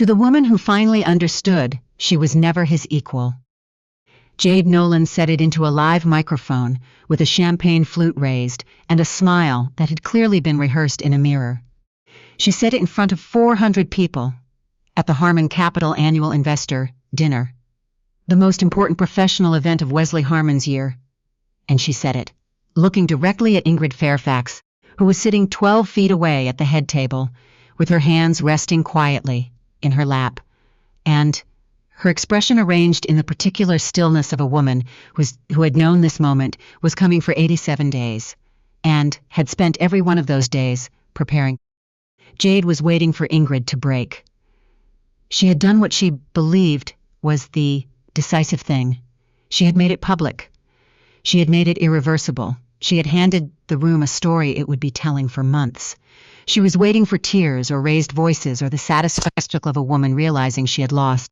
To the woman who finally understood, she was never his equal. Jade Nolan said it into a live microphone, with a champagne flute raised, and a smile that had clearly been rehearsed in a mirror. She said it in front of 400 people, at the Harmon Capital Annual Investor Dinner, the most important professional event of Wesley Harmon's year. And she said it, looking directly at Ingrid Fairfax, who was sitting 12 feet away at the head table, with her hands resting quietly in her lap, and her expression arranged in the particular stillness of a woman who had known this moment was coming for 87 days, and had spent every one of those days preparing. Jade was waiting for Ingrid to break. She had done what she believed was the decisive thing. She had made it public. She had made it irreversible. She had handed the room a story it would be telling for months. She was waiting for tears or raised voices or the satisfaction of a woman realizing she had lost.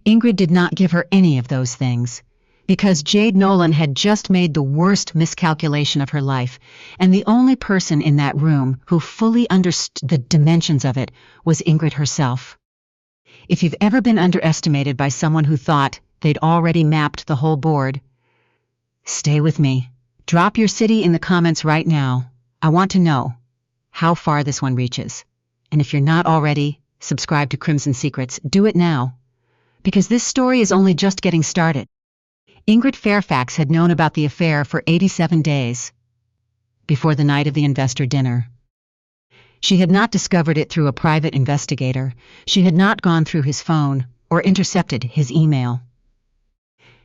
Ingrid did not give her any of those things, because Jade Nolan had just made the worst miscalculation of her life, and the only person in that room who fully understood the dimensions of it was Ingrid herself. If you've ever been underestimated by someone who thought they'd already mapped the whole board, stay with me. Drop your city in the comments right now. I want to know how far this one reaches. And if you're not already subscribed to Crimson Secrets, do it now, because this story is only just getting started. Ingrid Fairfax had known about the affair for 87 days, before the night of the investor dinner. She had not discovered it through a private investigator. She had not gone through his phone or intercepted his email.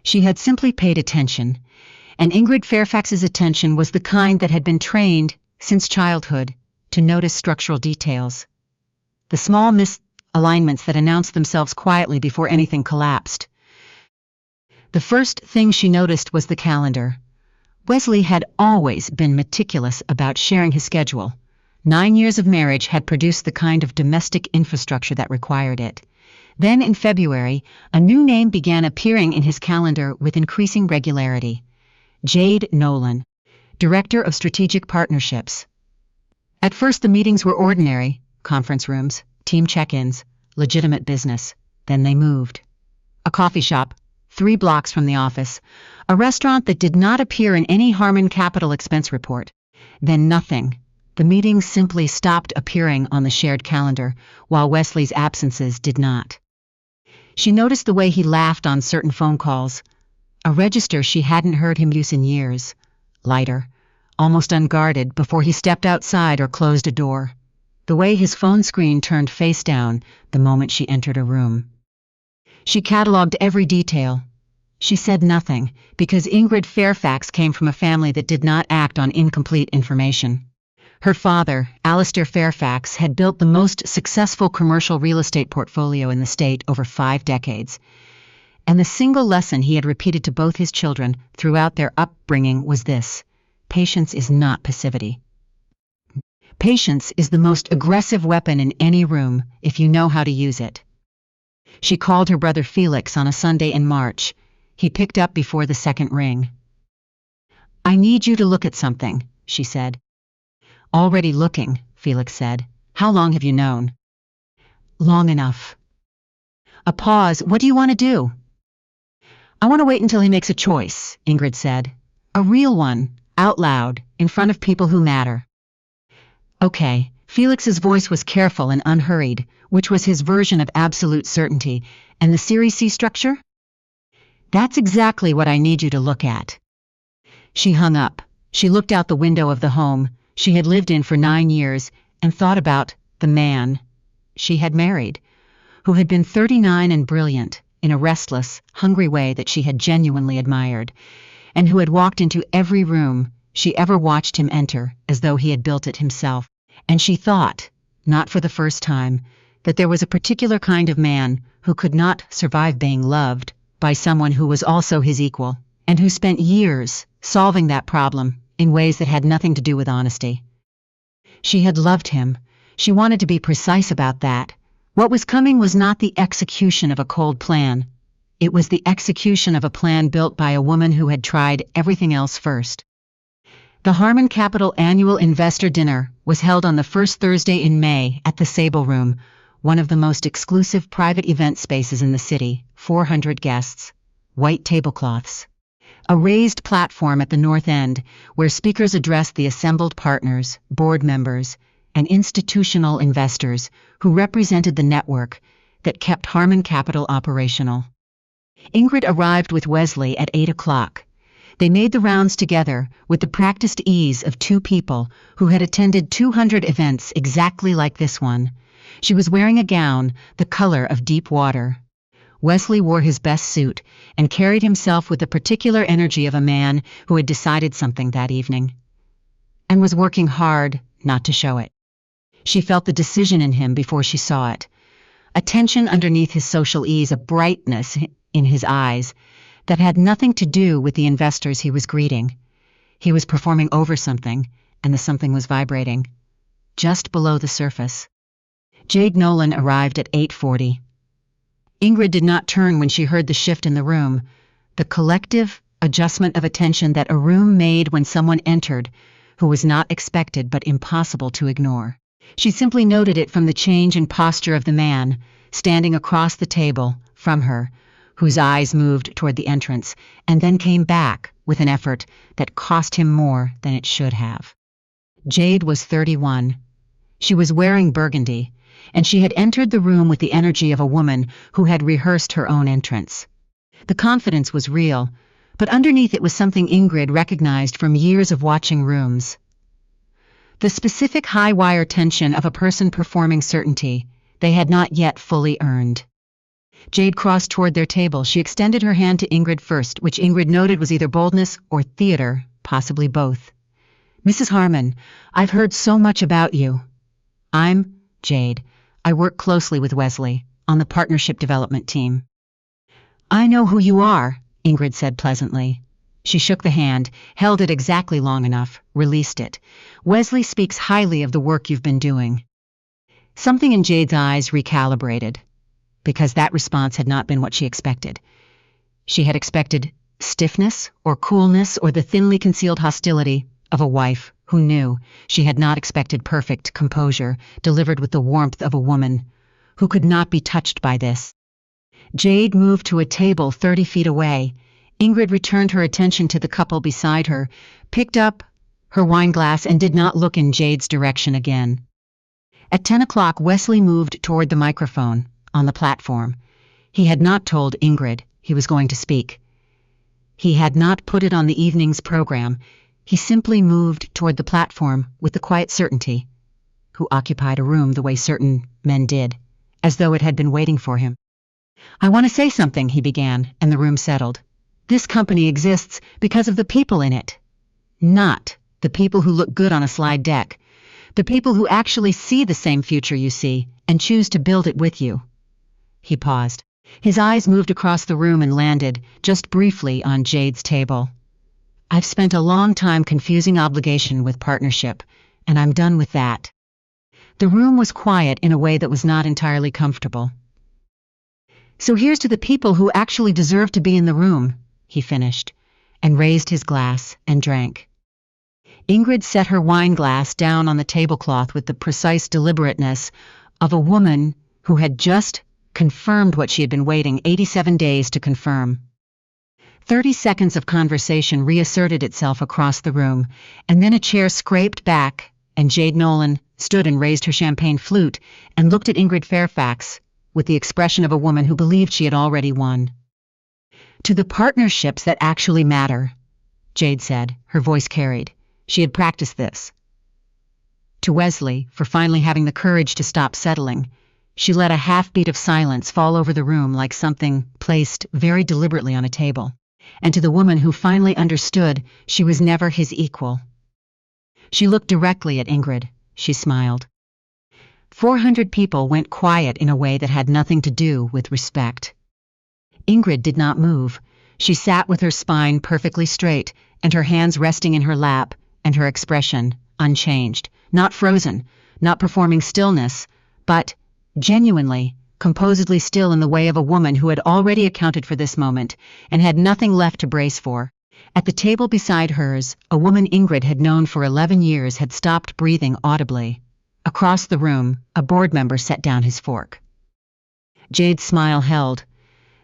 She had simply paid attention, and Ingrid Fairfax's attention was the kind that had been trained since childhood to notice structural details, the small misalignments that announced themselves quietly before anything collapsed. The first thing she noticed was the calendar. Wesley had always been meticulous about sharing his schedule. 9 years of marriage had produced the kind of domestic infrastructure that required it. Then in February, a new name began appearing in his calendar with increasing regularity. Jade Nolan, Director of Strategic Partnerships. At first the meetings were ordinary, conference rooms, team check-ins, legitimate business. Then they moved. A coffee shop, 3 blocks from the office, a restaurant that did not appear in any Harmon Capital expense report. Then nothing. The meetings simply stopped appearing on the shared calendar, while Wesley's absences did not. She noticed the way he laughed on certain phone calls, a register she hadn't heard him use in years, lighter, almost unguarded before he stepped outside or closed a door, the way his phone screen turned face down the moment she entered a room. She catalogued every detail. She said nothing, because Ingrid Fairfax came from a family that did not act on incomplete information. Her father, Alistair Fairfax, had built the most successful commercial real estate portfolio in the state over 5 decades, and the single lesson he had repeated to both his children throughout their upbringing was this: patience is not passivity. Patience is the most aggressive weapon in any room if you know how to use it. She called her brother Felix on a Sunday in March. He picked up before the second ring. "I need you to look at something," she said. "Already looking," Felix said. "How long have you known?" "Long enough." A pause. "What do you want to do?" "I want to wait until he makes a choice," Ingrid said. "A real one, out loud, in front of people who matter." "Okay." Felix's voice was careful and unhurried, which was his version of absolute certainty. "And the Series C structure?" "That's exactly what I need you to look at." She hung up. She looked out the window of the home she had lived in for 9 years and thought about the man she had married, who had been 39 and brilliant in a restless, hungry way that she had genuinely admired, and who had walked into every room she ever watched him enter as though he had built it himself. And she thought, not for the first time, that there was a particular kind of man who could not survive being loved by someone who was also his equal, and who spent years solving that problem in ways that had nothing to do with honesty. She had loved him. She wanted to be precise about that. What was coming was not the execution of a cold plan. It was the execution of a plan built by a woman who had tried everything else first. The Harmon Capital Annual Investor Dinner was held on the first Thursday in May at the Sable Room, one of the most exclusive private event spaces in the city, 400 guests, white tablecloths. A raised platform at the north end where speakers addressed the assembled partners, board members, and institutional investors who represented the network that kept Harmon Capital operational. Ingrid arrived with Wesley at 8 o'clock. They made the rounds together with the practiced ease of two people who had attended 200 events exactly like this one. She was wearing a gown the color of deep water. Wesley wore his best suit and carried himself with the particular energy of a man who had decided something that evening and was working hard not to show it. She felt the decision in him before she saw it. A tension underneath his social ease, a brightness in his eyes that had nothing to do with the investors he was greeting. He was performing over something, and the something was vibrating just below the surface. Jade Nolan arrived at 8:40. Ingrid did not turn when she heard the shift in the room, the collective adjustment of attention that a room made when someone entered who was not expected but impossible to ignore. She simply noted it from the change in posture of the man standing across the table from her, whose eyes moved toward the entrance and then came back with an effort that cost him more than it should have. Jade was 31. She was wearing burgundy, and she had entered the room with the energy of a woman who had rehearsed her own entrance. The confidence was real, but underneath it was something Ingrid recognized from years of watching rooms. The specific high-wire tension of a person performing certainty they had not yet fully earned. Jade crossed toward their table. She extended her hand to Ingrid first, which Ingrid noted was either boldness or theater, possibly both. "Mrs. Harmon, I've heard so much about you." "I'm Jade. I work closely with Wesley on the partnership development team." "I know who you are," Ingrid said pleasantly. She shook the hand, held it exactly long enough, released it. "Wesley speaks highly of the work you've been doing." Something in Jade's eyes recalibrated, because that response had not been what she expected. She had expected stiffness or coolness or the thinly concealed hostility of a wife who knew. She had not expected perfect composure delivered with the warmth of a woman who could not be touched by this. Jade moved to a table 30 feet away. Ingrid returned her attention to the couple beside her, picked up her wine glass, and did not look in Jade's direction again. At 10 o'clock, Wesley moved toward the microphone on the platform. He had not told Ingrid he was going to speak. He had not put it on the evening's program. He simply moved toward the platform with the quiet certainty, who occupied a room the way certain men did, as though it had been waiting for him. "I want to say something," he began, and the room settled. "This company exists because of the people in it. Not the people who look good on a slide deck. The people who actually see the same future you see and choose to build it with you." He paused. His eyes moved across the room and landed, just briefly, on Jade's table. "I've spent a long time confusing obligation with partnership, and I'm done with that." The room was quiet in a way that was not entirely comfortable. "So here's to the people who actually deserve to be in the room," he finished, and raised his glass and drank. Ingrid set her wine glass down on the tablecloth with the precise deliberateness of a woman who had just confirmed what she had been waiting 87 days to confirm. 30 seconds of conversation reasserted itself across the room, and then a chair scraped back, and Jade Nolan stood and raised her champagne flute and looked at Ingrid Fairfax with the expression of a woman who believed she had already won. "To the partnerships that actually matter," Jade said, her voice carried. She had practiced this. To Wesley, for finally having the courage to stop settling, she let a half-beat of silence fall over the room like something placed very deliberately on a table. And to the woman who finally understood she was never his equal. She looked directly at Ingrid. She smiled. 400 people went quiet in a way that had nothing to do with respect. Ingrid did not move. She sat with her spine perfectly straight and her hands resting in her lap and her expression unchanged, not frozen, not performing stillness, but genuinely, composedly still in the way of a woman who had already accounted for this moment and had nothing left to brace for. At the table beside hers, a woman Ingrid had known for 11 years had stopped breathing audibly. Across the room, a board member set down his fork. Jade's smile held.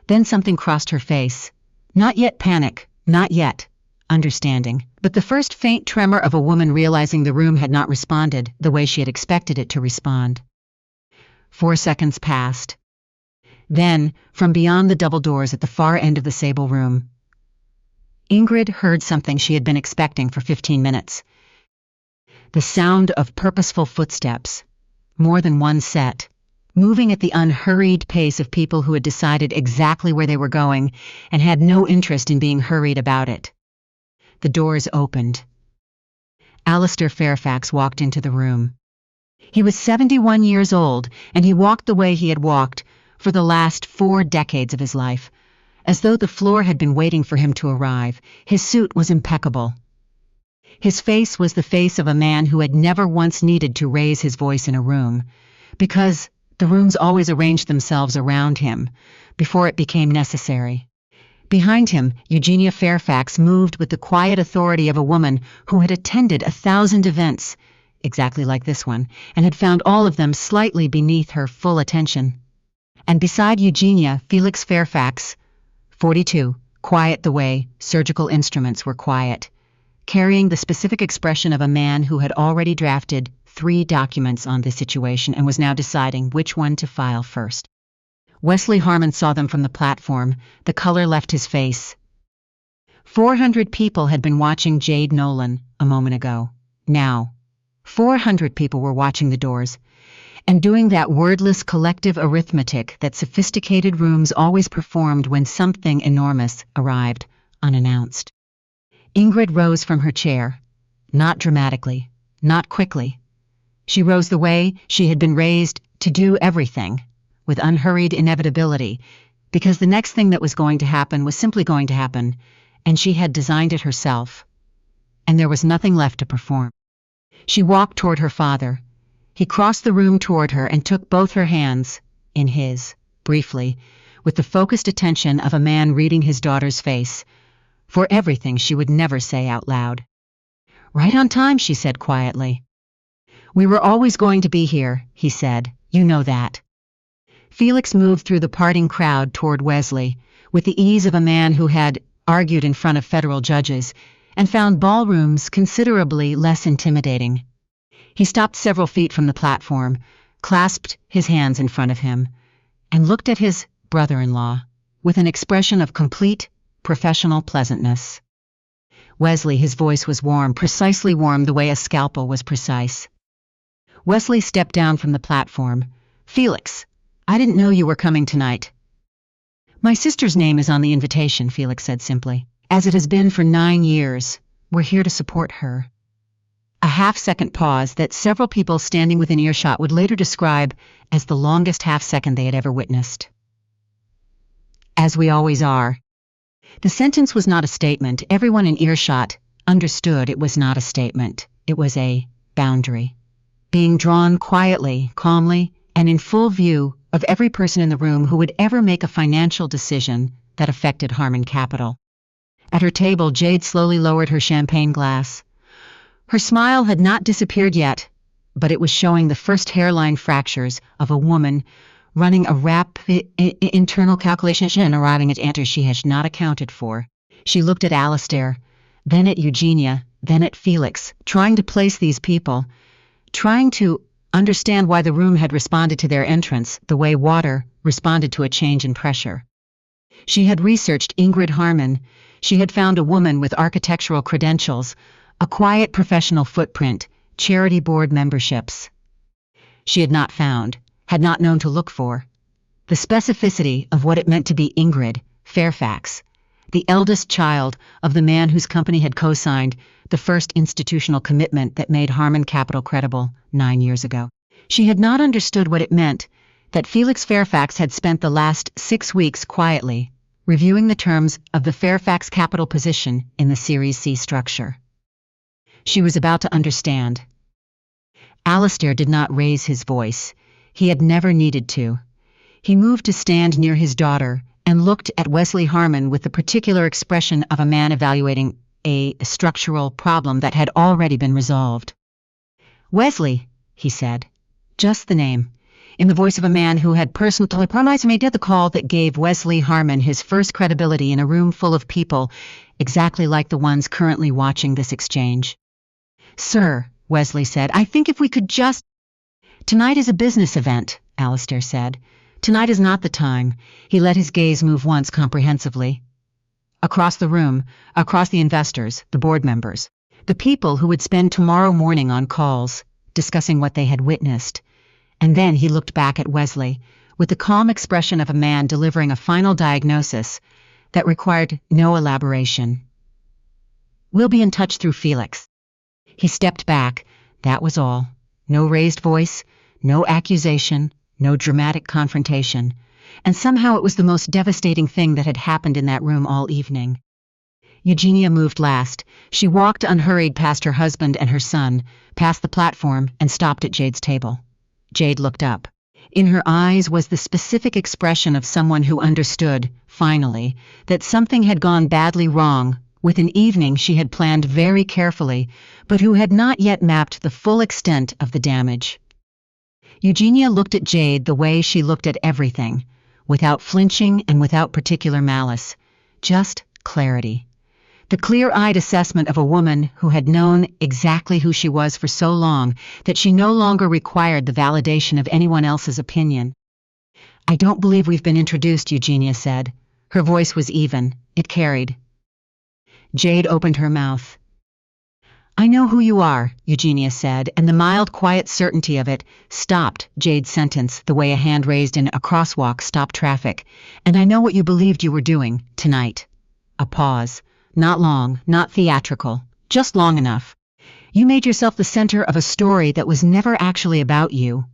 Then something crossed her face. Not yet panic, not yet understanding, but the first faint tremor of a woman realizing the room had not responded the way she had expected it to respond. 4 seconds passed. Then, from beyond the double doors at the far end of the sable room, Ingrid heard something she had been expecting for 15 minutes. The sound of purposeful footsteps, more than one set, moving at the unhurried pace of people who had decided exactly where they were going and had no interest in being hurried about it. The doors opened. Alistair Fairfax walked into the room. He was 71 years old, and he walked the way he had walked for the last 4 decades of his life, as though the floor had been waiting for him to arrive. His suit was impeccable. His face was the face of a man who had never once needed to raise his voice in a room, because the rooms always arranged themselves around him before it became necessary. Behind him, Eugenia Fairfax moved with the quiet authority of a woman who had attended 1,000 events, exactly like this one, and had found all of them slightly beneath her full attention. And beside Eugenia, Felix Fairfax, 42, quiet the way surgical instruments were quiet, carrying the specific expression of a man who had already drafted 3 documents on this situation and was now deciding which one to file first. Wesley Harmon saw them from the platform. The color left his face. 400 people had been watching Jade Nolan a moment ago. Now, 400 people were watching the doors, and doing that wordless collective arithmetic that sophisticated rooms always performed when something enormous arrived, unannounced. Ingrid rose from her chair, not dramatically, not quickly. She rose the way she had been raised to do everything, with unhurried inevitability, because the next thing that was going to happen was simply going to happen, and she had designed it herself, and there was nothing left to perform. She walked toward her father. He crossed the room toward her and took both her hands in his, briefly, with the focused attention of a man reading his daughter's face, for everything she would never say out loud. "Right on time," she said quietly. "We were always going to be here," he said. "You know that." Felix moved through the parting crowd toward Wesley, with the ease of a man who had argued in front of federal judges and found ballrooms considerably less intimidating. He stopped several feet from the platform, clasped his hands in front of him, and looked at his brother-in-law with an expression of complete professional pleasantness. Wesley, his voice was warm, precisely warm the way a scalpel was precise. Wesley stepped down from the platform. "Felix, I didn't know you were coming tonight." "My sister's name is on the invitation," Felix said simply. "As it has been for 9 years, we're here to support her." A half-second pause that several people standing within earshot would later describe as the longest half-second they had ever witnessed. "As we always are." The sentence was not a statement. Everyone in earshot understood it was not a statement. It was a boundary, being drawn quietly, calmly, and in full view of every person in the room who would ever make a financial decision that affected Harmon Capital. At her table, Jade slowly lowered her champagne glass. Her smile had not disappeared yet, but it was showing the first hairline fractures of a woman running a rapid internal calculation and arriving at answers she had not accounted for. She looked at Alistair, then at Eugenia, then at Felix, trying to place these people, trying to understand why the room had responded to their entrance the way water responded to a change in pressure. She had researched Ingrid Harmon. She had found a woman with architectural credentials, a quiet professional footprint, charity board memberships. She had not found, had not known to look for, the specificity of what it meant to be Ingrid Fairfax, the eldest child of the man whose company had co-signed the first institutional commitment that made Harmon Capital credible 9 years ago. She had not understood what it meant that Felix Fairfax had spent the last 6 weeks quietly reviewing the terms of the Fairfax Capital position in the Series C structure. She was about to understand. Alistair did not raise his voice. He had never needed to. He moved to stand near his daughter and looked at Wesley Harmon with the particular expression of a man evaluating a structural problem that had already been resolved. "Wesley," he said, Just the name, in the voice of a man who had personally promised made the call that gave Wesley Harmon his first credibility in a room full of people exactly like the ones currently watching this exchange. "Sir," Wesley said, "I think if we could just—" "Tonight is a business event," Alistair said. "Tonight is not the time." He let his gaze move once comprehensively. Across the room, across the investors, the board members, the people who would spend tomorrow morning on calls, discussing what they had witnessed. And then he looked back at Wesley, with the calm expression of a man delivering a final diagnosis that required no elaboration. "We'll be in touch through Felix." He stepped back, that was all. No raised voice, no accusation, no dramatic confrontation. And somehow it was the most devastating thing that had happened in that room all evening. Eugenia moved last. She walked unhurried past her husband and her son, past the platform, and stopped at Jade's table. Jade looked up. In her eyes was the specific expression of someone who understood, finally, that something had gone badly wrong with an evening she had planned very carefully, but who had not yet mapped the full extent of the damage. Eugenia looked at Jade the way she looked at everything, without flinching and without particular malice, just clarity. The clear-eyed assessment of a woman who had known exactly who she was for so long that she no longer required the validation of anyone else's opinion. "I don't believe we've been introduced," Eugenia said. Her voice was even. It carried. Jade opened her mouth. "I know who you are," Eugenia said, and the mild, quiet certainty of it stopped Jade's sentence the way a hand raised in a crosswalk stopped traffic. "And I know what you believed you were doing, tonight." A pause. Not long, not theatrical, just long enough. "You made yourself the center of a story that was never actually about you."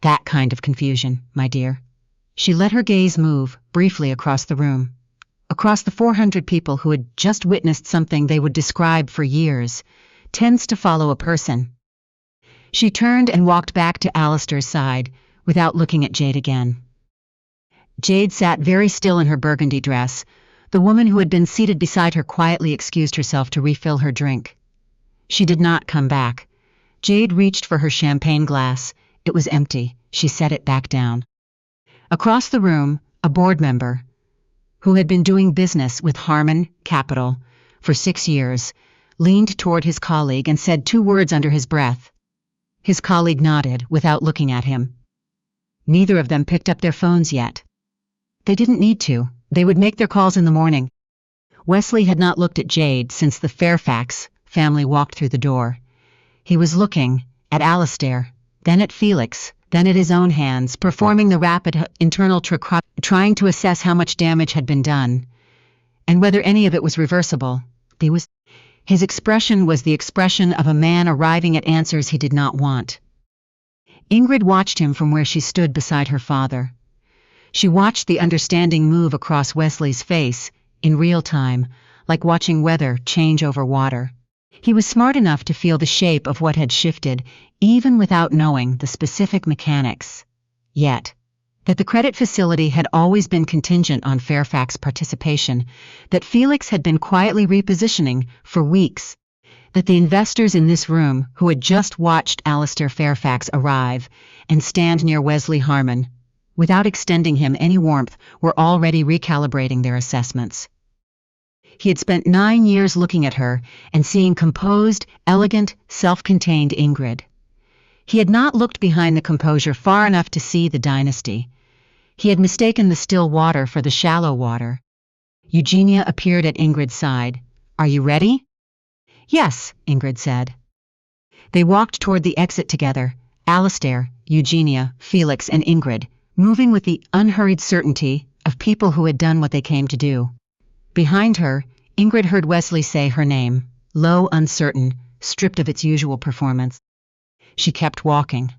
"That kind of confusion, my dear." She let her gaze move, briefly across the room. Across the 400 people who had just witnessed something they would describe for years, tends to follow a person. She turned and walked back to Alistair's side, without looking at Jade again. Jade sat very still in her burgundy dress. The woman who had been seated beside her quietly excused herself to refill her drink. She did not come back. Jade reached for her champagne glass. It was empty. She set it back down. Across the room, a board member, who had been doing business with Harmon Capital for 6 years, leaned toward his colleague and said 2 words under his breath. His colleague nodded without looking at him. Neither of them picked up their phones yet. They didn't need to. They would make their calls in the morning. Wesley had not looked at Jade since the Fairfax family walked through the door. He was looking at Alistair, then at Felix, then at his own hands, performing the rapid internal trick, trying to assess how much damage had been done, and whether any of it was reversible. His expression was the expression of a man arriving at answers he did not want. Ingrid watched him from where she stood beside her father. She watched the understanding move across Wesley's face, in real time, like watching weather change over water. He was smart enough to feel the shape of what had shifted, even without knowing the specific mechanics. Yet, that the credit facility had always been contingent on Fairfax participation, that Felix had been quietly repositioning for weeks, that the investors in this room who had just watched Alistair Fairfax arrive and stand near Wesley Harmon, without extending him any warmth, were already recalibrating their assessments. He had spent 9 years looking at her and seeing composed, elegant, self-contained Ingrid. He had not looked behind the composure far enough to see the dynasty. He had mistaken the still water for the shallow water. Eugenia appeared at Ingrid's side. "Are you ready?" "Yes," Ingrid said. They walked toward the exit together, Alistair, Eugenia, Felix, and Ingrid, moving with the unhurried certainty of people who had done what they came to do. Behind her, Ingrid heard Wesley say her name, low, uncertain, stripped of its usual performance. She kept walking.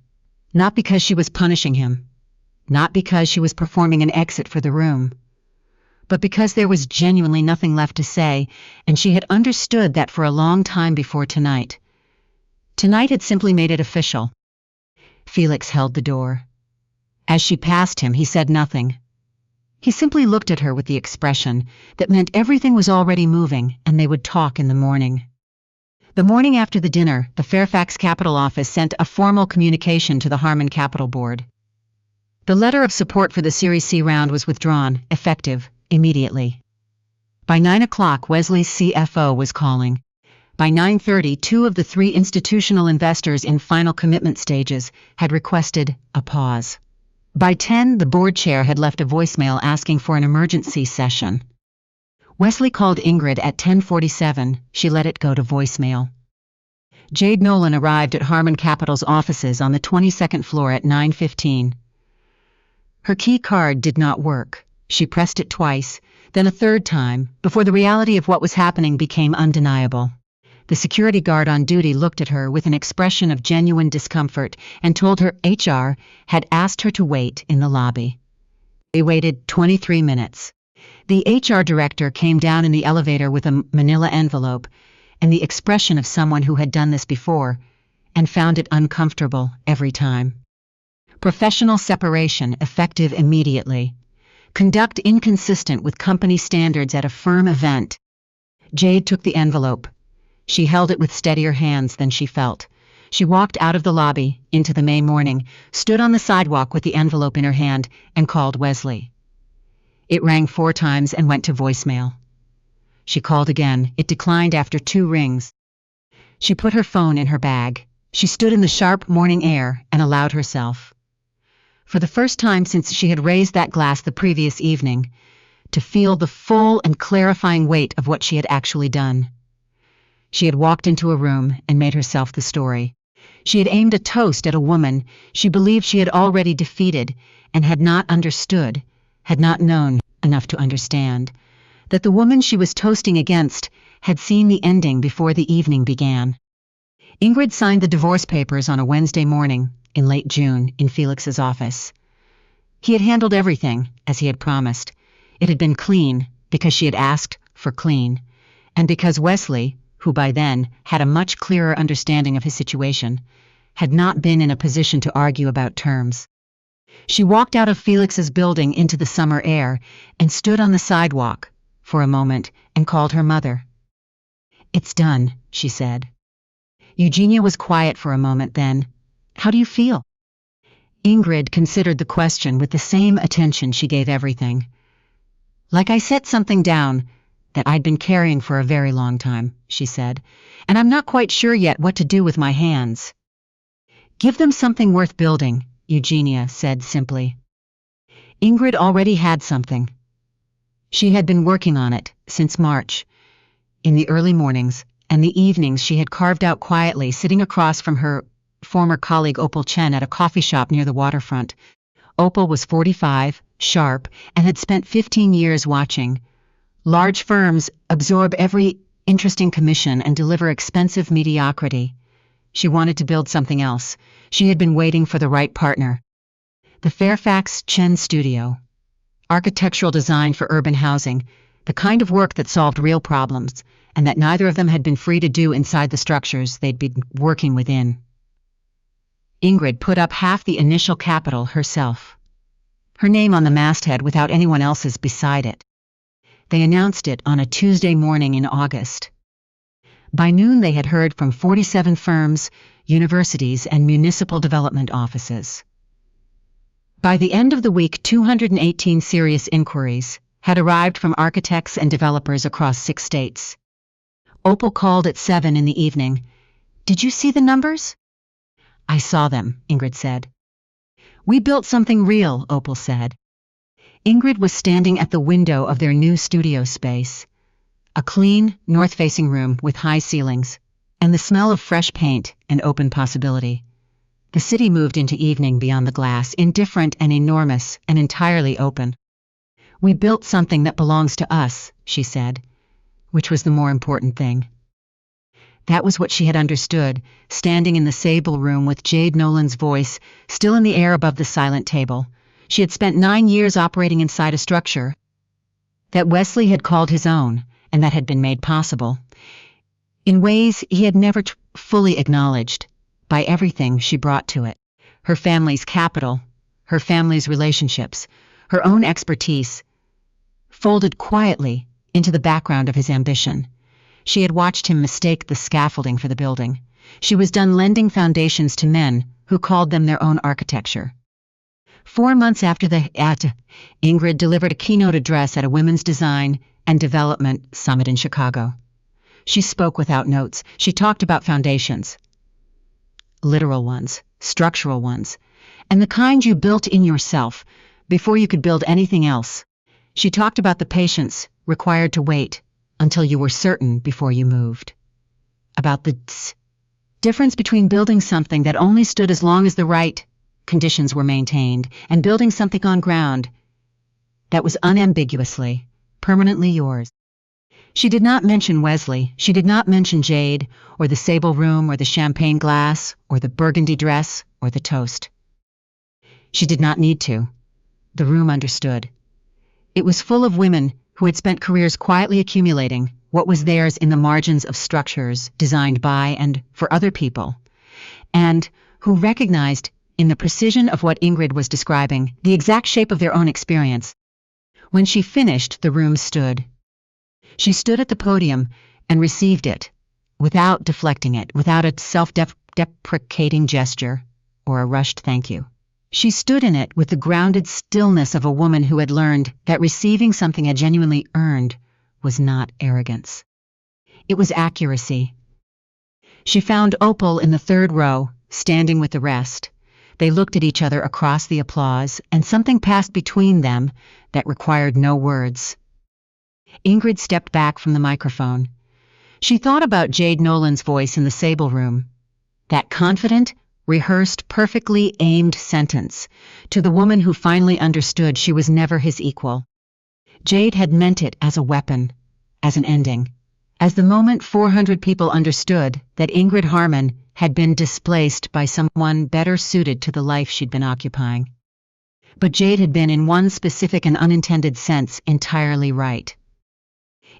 Not because she was punishing him. Not because she was performing an exit for the room. But because there was genuinely nothing left to say, and she had understood that for a long time before tonight. Tonight had simply made it official. Felix held the door. As she passed him, he said nothing. He simply looked at her with the expression that meant everything was already moving and they would talk in the morning. The morning after the dinner, the Fairfax Capital office sent a formal communication to the Harmon Capital Board. The letter of support for the Series C round was withdrawn, effective immediately. By 9 o'clock, Wesley's CFO was calling. By 9:30, 2 of the 3 institutional investors in final commitment stages had requested a pause. By 10, the board chair had left a voicemail asking for an emergency session. Wesley called Ingrid at 10:47. She let it go to voicemail. Jade Nolan arrived at Harmon Capital's offices on the 22nd floor at 9:15. Her key card did not work. She pressed it twice, then a third time, before the reality of what was happening became undeniable. The security guard on duty looked at her with an expression of genuine discomfort and told her HR had asked her to wait in the lobby. They waited 23 minutes. The HR director came down in the elevator with a manila envelope and the expression of someone who had done this before and found it uncomfortable every time. Professional separation effective immediately. Conduct inconsistent with company standards at a firm event. Jade took the envelope. She held it with steadier hands than she felt. She walked out of the lobby, into the May morning, stood on the sidewalk with the envelope in her hand, and called Wesley. It rang 4 times and went to voicemail. She called again. It declined after 2 rings. She put her phone in her bag. She stood in the sharp morning air and allowed herself, for the first time since she had raised that glass the previous evening, to feel the full and clarifying weight of what she had actually done. She had walked into a room and made herself the story. She had aimed a toast at a woman she believed she had already defeated and had not understood, had not known enough to understand, that the woman she was toasting against had seen the ending before the evening began. Ingrid signed the divorce papers on a Wednesday morning in late June in Felix's office. He had handled everything as he had promised. It had been clean because she had asked for clean, and because Wesley, who by then had a much clearer understanding of his situation, had not been in a position to argue about terms. She walked out of Felix's building into the summer air and stood on the sidewalk for a moment and called her mother. "It's done," she said. Eugenia was quiet for a moment then. "How do you feel?" Ingrid considered the question with the same attention she gave everything. "Like I set something down that I'd been carrying for a very long time," she said, "and I'm not quite sure yet what to do with my hands." "Give them something worth building," Eugenia said simply. Ingrid already had something. She had been working on it since March. In the early mornings and the evenings she had carved out quietly, sitting across from her former colleague Opal Chen at a coffee shop near the waterfront. Opal was 45, sharp, and had spent 15 years watching large firms absorb every interesting commission and deliver expensive mediocrity. She wanted to build something else. She had been waiting for the right partner. The Fairfax Chen Studio. Architectural design for urban housing, the kind of work that solved real problems, and that neither of them had been free to do inside the structures they'd been working within. Ingrid put up half the initial capital herself. Her name on the masthead without anyone else's beside it. They announced it on a Tuesday morning in August. By noon they had heard from 47 firms, universities, and municipal development offices. By the end of the week, 218 serious inquiries had arrived from architects and developers across 6 states. Opal called at 7 in the evening. "Did you see the numbers?" "I saw them," Ingrid said. "We built something real," Opal said. Ingrid was standing at the window of their new studio space. A clean, north-facing room with high ceilings, and the smell of fresh paint and open possibility. The city moved into evening beyond the glass, indifferent and enormous and entirely open. "We built something that belongs to us," she said, which was the more important thing. That was what she had understood, standing in the sable room with Jade Nolan's voice still in the air above the silent table. She had spent 9 years operating inside a structure that Wesley had called his own, and that had been made possible, in ways he had never fully acknowledged, by everything she brought to it. Her family's capital, her family's relationships, her own expertise, folded quietly into the background of his ambition. She had watched him mistake the scaffolding for the building. She was done lending foundations to men who called them their own architecture. 4 months after Ingrid delivered a keynote address at a women's design and development summit in Chicago. She spoke without notes. She talked about foundations. Literal ones, structural ones, and the kind you built in yourself before you could build anything else. She talked about the patience required to wait until you were certain before you moved. About the difference between building something that only stood as long as the right conditions were maintained and building something on ground that was unambiguously, permanently yours. She did not mention Wesley. She did not mention Jade, or the sable room, or the champagne glass, or the burgundy dress, or the toast. She did not need to. The room understood. It was full of women who had spent careers quietly accumulating what was theirs in the margins of structures designed by and for other people, and who recognized in the precision of what Ingrid was describing the exact shape of their own experience. When she finished, the room stood. She stood at the podium and received it, without deflecting it, without a self-deprecating gesture or a rushed thank you. She stood in it with the grounded stillness of a woman who had learned that receiving something had genuinely earned was not arrogance. It was accuracy. She found Opal in the third row, standing with the rest. They looked at each other across the applause, and something passed between them that required no words. Ingrid stepped back from the microphone. She thought about Jade Nolan's voice in the sable room. That confident, rehearsed, perfectly aimed sentence to the woman who finally understood she was never his equal. Jade had meant it as a weapon, as an ending, as the moment 400 people understood that Ingrid Harmon had been displaced by someone better suited to the life she'd been occupying. But Jade had been, in one specific and unintended sense, entirely right.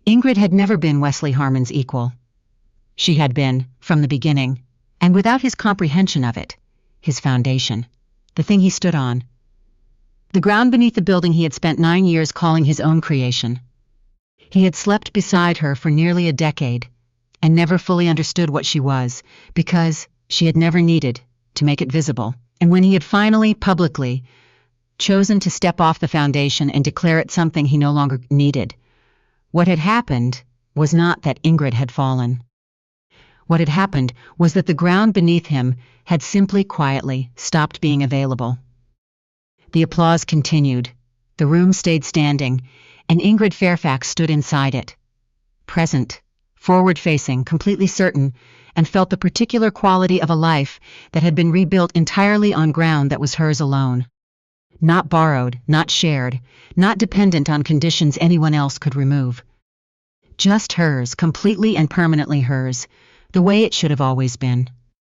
Ingrid had never been Wesley Harmon's equal. She had been, from the beginning, and without his comprehension of it, his foundation, the thing he stood on. The ground beneath the building he had spent 9 years calling his own creation. He had slept beside her for nearly a decade, and never fully understood what she was, because she had never needed to make it visible. And when he had finally, publicly, chosen to step off the foundation and declare it something he no longer needed, what had happened was not that Ingrid had fallen. What had happened was that the ground beneath him had simply quietly stopped being available. The applause continued. The room stayed standing, and Ingrid Fairfax stood inside it, present, forward-facing, completely certain, and felt the particular quality of a life that had been rebuilt entirely on ground that was hers alone. Not borrowed, not shared, not dependent on conditions anyone else could remove. Just hers, completely and permanently hers, the way it should have always been.